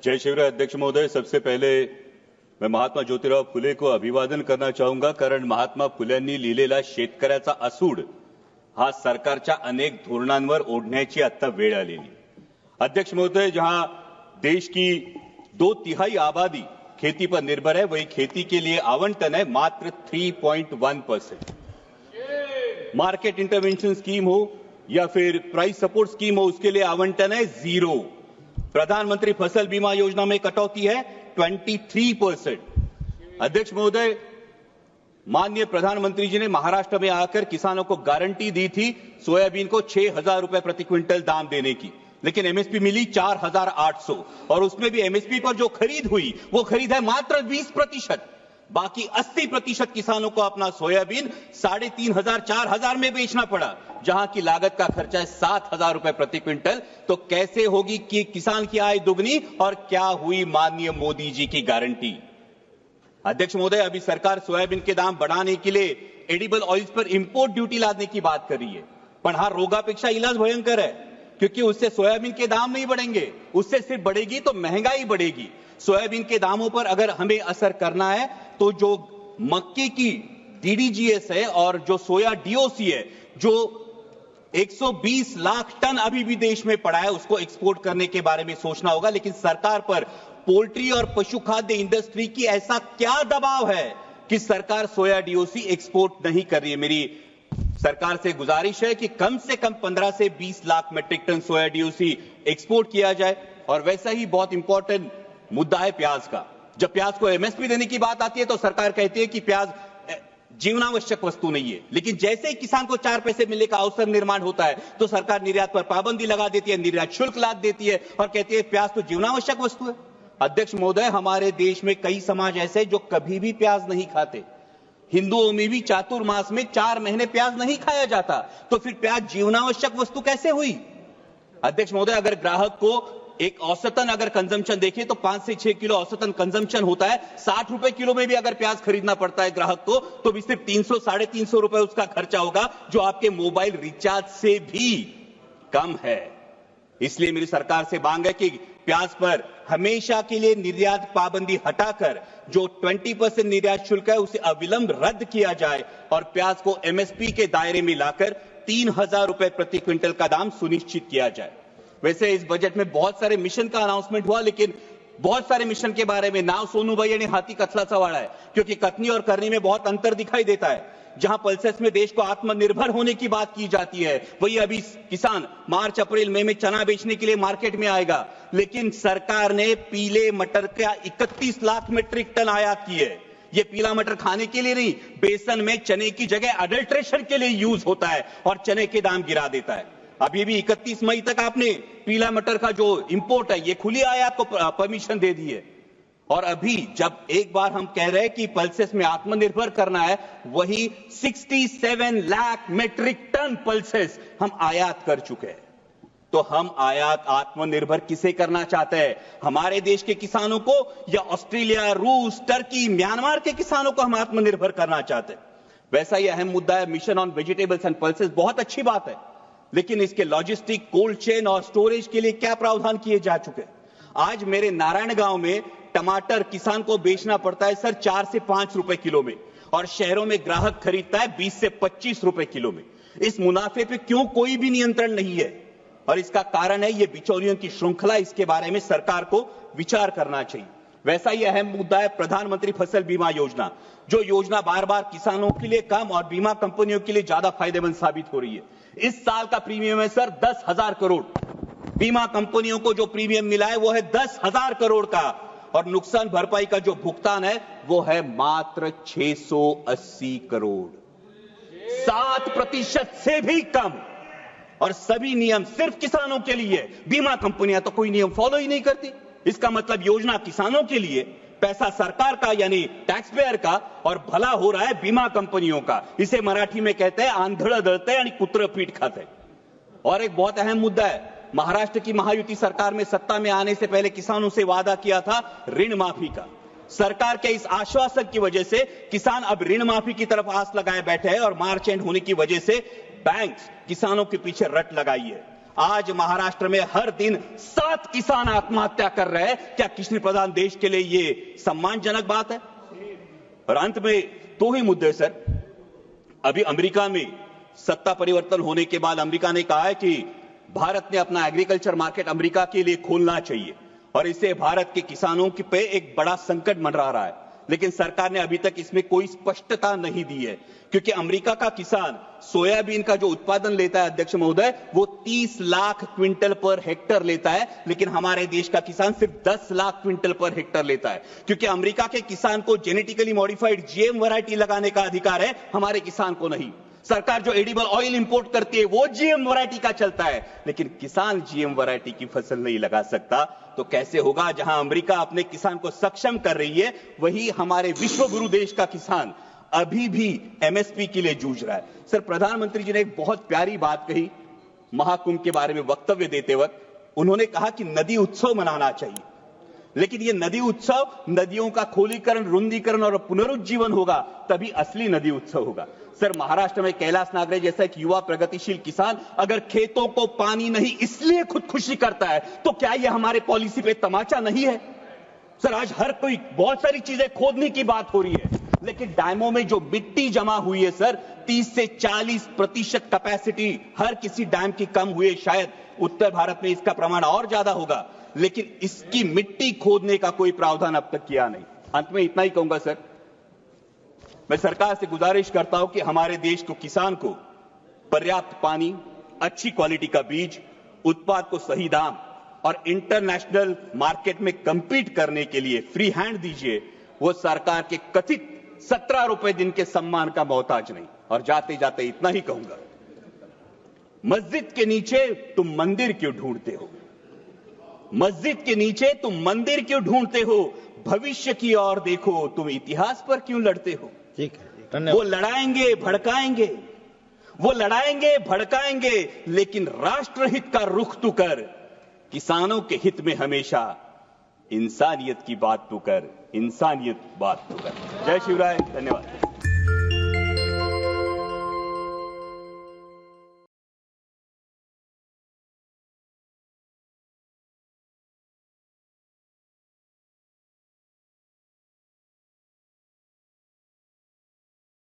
जय शिवराय अध्यक्ष महोदय, सबसे पहले मैं महात्मा ज्योतिराव फुले को अभिवादन करना चाहूंगा, कारण महात्मा फुल्यांनी लिहिलेला शेतकऱ्याचा असूड हा सरकारच्या अनेक धोरणांवर ओढण्याची आता वेळ आलेली। अध्यक्ष महोदय, जहां देश की 2/3 आबादी खेती पर निर्भर है, वही खेती के लिए आवंटन है मात्र 3.1%। मार्केट इंटरवेंशन स्कीम हो या फिर प्राइस सपोर्ट स्कीम हो, उसके लिए आवंटन है 0। प्रधानमंत्री फसल बीमा योजना में कटौती है 23%। अध्यक्ष महोदय, माननीय प्रधानमंत्री जी ने महाराष्ट्र में आकर किसानों को गारंटी दी थी सोयाबीन को 6,000 रुपए प्रति क्विंटल दाम देने की, लेकिन एमएसपी मिली 4,800 और उसमें भी एमएसपी पर जो खरीद हुई वो खरीद है मात्र 20%। बाकी 80% किसानों को अपना सोयाबीन 3,500 4,000 में बेचना पड़ा, जहां की लागत का खर्चा है 7,000 रुपए प्रति क्विंटल। तो कैसे होगी कि किसान की आय दुगनी और क्या हुई माननीय मोदी जी की गारंटी। अध्यक्ष महोदय, अभी सरकार सोयाबीन के दाम बढ़ाने के लिए एडिबल ऑयल्स पर इंपोर्ट ड्यूटी लादने की बात कर रही है, पण हा रोगापेक्षा इलाज भयंकर है, क्योंकि उससे सोयाबीन के दाम नहीं बढ़ेंगे, उससे सिर्फ बढ़ेगी तो महंगाई बढ़ेगी। सोयाबीन के दामों पर अगर हमें असर करना है तो जो मक्के की डीडीजीएस है और जो सोया डीओसी है, जो 120 लाख टन अभी भी देश में पड़ा है, उसको एक्सपोर्ट करने के बारे में सोचना होगा। लेकिन सरकार पर पोल्ट्री और पशु खाद्य इंडस्ट्री की ऐसा क्या दबाव है कि सरकार सोया डीओसी एक्सपोर्ट नहीं कर रही है। मेरी सरकार से गुजारिश है कि कम से कम 15 से 20 लाख मेट्रिक टन सोया डीओसी एक्सपोर्ट किया जाए। और वैसा ही बहुत इंपॉर्टेंट मुद्दा है प्याज का। जब प्याज को एमएसपी देने की बात आती है तो सरकार कहती है कि प्याज जीवनावश्यक वस्तु नहीं है, लेकिन जैसे ही किसान को 4 पैसे मिलने का अवसर निर्माण होता है तो सरकार निर्यात पर पाबंदी लगा देती है, निर्यात शुल्क लाद देती है और कहती है प्याज तो जीवनावश्यक वस्तु है। अध्यक्ष महोदय, हमारे देश में कई समाज ऐसे जो कभी भी प्याज नहीं खाते। हिंदुओं में भी चातुर्मास में 4 महीने प्याज नहीं खाया जाता, तो फिर प्याज जीवनावश्यक वस्तु कैसे हुई। अध्यक्ष महोदय, अगर ग्राहक को एक औसतन अगर कंजम्पशन देखें तो 5 से 6 किलो औसतन कंजम्पशन होता है। 60 रुपए किलो में भी अगर प्याज खरीदना पड़ता है ग्राहक को, तो भी सिर्फ 300 साढ़े 300 रुपए उसका खर्चा होगा, जो आपके मोबाइल रिचार्ज से भी कम है। इसलिए मेरी सरकार से मांग है कि प्याज पर हमेशा के लिए निर्यात पाबंदी हटाकर जो 20% निर्यात शुल्क है उसे अविलंब रद्द किया जाए और प्याज को एमएसपी के दायरे में लाकर 3,000 रुपए प्रति क्विंटल का दाम सुनिश्चित किया जाए। वैसे इस बजट में बहुत सारे मिशन का अनाउंसमेंट हुआ, लेकिन बहुत सारे मिशन के बारे में नाव सोनू भाई आणि हाथी कथलाचा वाड़ा है, क्योंकि कथनी और करनी में बहुत अंतर दिखाई देता है। जहां पल्सेस में देश को आत्मनिर्भर होने की बात की जाती है, वही अभी किसान मार्च अप्रैल मई में चना बेचने के लिए मार्केट में आएगा, लेकिन सरकार ने पीले मटर का 31 लाख मेट्रिक टन आयात की है। ये पीला मटर खाने के लिए नहीं, बेसन में चने की जगह अडल्ट्रेशन के लिए यूज होता है और चने के दाम गिरा देता है। अभी भी 31 मई तक आपने पीला मटर का जो इंपोर्ट है, ये खुली आयात को परमिशन दे दी है। और अभी जब एक बार हम कह रहे हैं कि पल्सेस में आत्मनिर्भर करना है, वही 67 लाख मेट्रिक टन पल्सेस हम आयात कर चुके हैं। तो हम आयात आत्मनिर्भर किसे करना चाहते हैं, हमारे देश के किसानों को या ऑस्ट्रेलिया, रूस, टर्की, म्यांमार के किसानों को हम आत्मनिर्भर करना चाहते हैं। वैसा ही अहम मुद्दा है mission on vegetables and pulses. बहुत अच्छी बात है, लेकिन इसके लॉजिस्टिक, कोल्ड चेन और स्टोरेज के लिए क्या प्रावधान किए जा चुके हैं। आज मेरे नारायण गांव में टमाटर किसान को बेचना पड़ता है सर 4 से 5 रुपए किलो में, और शहरों में ग्राहक खरीदता है 20 से 25 रुपए किलो में। इस मुनाफे पे क्यों कोई भी नियंत्रण नहीं है, और इसका कारण है ये बिचौलियों की श्रृंखला। इसके बारे में सरकार को विचार करना चाहिए। वैसा ही अहम मुद्दा है प्रधानमंत्री फसल बीमा योजना, जो योजना बार बार किसानों के लिए कम और बीमा कंपनियों के लिए ज्यादा फायदेमंद साबित हो रही है। इस साल का प्रीमियम है सर 10,000 करोड़। बीमा कंपनियों को जो प्रीमियम मिला है वो है 10,000 करोड़ का, और नुकसान भरपाई का जो भुगतान है वो है मात्र 680 करोड़, 7% से भी कम। और सभी नियम सिर्फ किसानों के लिए। बीमा कंपनियां तो कोई नियम फॉलो ही नहीं करती। इसका मतलब योजना किसानों के लिए, पैसा सरकार का यानी टैक्स पेयर का, और भला हो रहा है बीमा कंपनियों का। इसे मराठी में कहते हैं आंधळ दळते आणि कुत्र पीठ खाते। और एक बहुत अहम मुद्दा है, महाराष्ट्र की महायुति सरकार में सत्ता में आने से पहले किसानों से वादा किया था ऋण माफी का। सरकार के इस आश्वासन की वजह से किसान अब ऋण माफी की तरफ आस लगाए बैठे हैं, और मार्च एंड होने की वजह से बैंक किसानों के पीछे रट लगाई है। आज महाराष्ट्र में हर दिन 7 किसान आत्महत्या कर रहे हैं। क्या कृषि प्रधान देश के लिए ये सम्मानजनक बात है? और अंत में 2 ही मुद्दे सर। अभी अमेरिका में सत्ता परिवर्तन होने के बाद अमेरिका ने कहा है कि भारत ने अपना एग्रीकल्चर मार्केट अमेरिका के लिए खोलना चाहिए और इससे भारत के किसानों पे एक बड़ा संकट मंडरा रहा है। लेकिन सरकार ने अभी तक इसमें कोई स्पष्टता नहीं दी है, क्योंकि अमेरिका का किसान सोयाबीन का जो उत्पादन लेता है अध्यक्ष महोदय, वो 30 लाख क्विंटल पर हेक्टर लेता है, लेकिन हमारे देश का किसान सिर्फ 10 लाख क्विंटल पर हेक्टर लेता है। क्योंकि अमेरिका के किसान को जेनेटिकली मॉडिफाइड जीएम वैरायटी लगाने का अधिकार है, हमारे किसान को नहीं। सरकार जो एडिबल ऑयल इंपोर्ट करती है वो जीएम वैरायटी का चलता है, लेकिन किसान जीएम वैरायटी की फसल नहीं लगा सकता। तो कैसे होगा? जहां अमेरिका अपने किसान को सक्षम कर रही है, वही हमारे विश्व गुरु देश का किसान अभी भी एमएसपी के लिए जूझ रहा है। सर, प्रधानमंत्री जी ने एक बहुत प्यारी बात कही महाकुंभ के बारे में वक्तव्य देते वक्त। उन्होंने कहा कि नदी उत्सव मनाना चाहिए, लेकिन ये नदी उत्सव नदियों का खोलीकरण, रुंदीकरण और पुनरुज्जीवन होगा, तभी असली नदी उत्सव होगा। सर, महाराष्ट्र में कैलाश नागरे जैसा एक युवा प्रगतिशील किसान अगर खेतों को पानी नहीं इसलिए खुदकुशी करता है, तो क्या ये हमारे पॉलिसी पे तमाचा नहीं है? सर, आज हर कोई बहुत सारी चीजें खोदने की बात हो रही है, लेकिन डैमों में जो मिट्टी जमा हुई है सर, 30 से 40% कैपेसिटी हर किसी डैम की कम हुई है। शायद उत्तर भारत में इसका प्रमाण और ज्यादा होगा, लेकिन इसकी मिट्टी खोदने का कोई प्रावधान अब तक किया नहीं। अंत में इतना ही कहूंगा सर, मैं सरकार से गुजारिश करता हूं कि हमारे देश को, किसान को पर्याप्त पानी, अच्छी क्वालिटी का बीज, उत्पाद को सही दाम और इंटरनेशनल मार्केट में कंपीट करने के लिए फ्री हैंड दीजिए। वो सरकार के कथित 17 रुपए दिन के सम्मान का मोहताज नहीं। और जाते जाते इतना ही कहूंगा, मस्जिद के नीचे तुम मंदिर क्यों ढूंढते हो? मस्जिद के नीचे तुम मंदिर क्यों ढूंढते हो? भविष्य की ओर देखो, तुम इतिहास पर क्यों लड़ते हो? ठीक है, धन्यवाद। वो लड़ाएंगे भड़काएंगे, वो लड़ाएंगे भड़काएंगे, लेकिन राष्ट्रहित का रुख तू कर, किसानों के हित में हमेशा इंसानियत की बात तू कर, इंसानियत बात तू कर। जय शिवराय, धन्यवाद।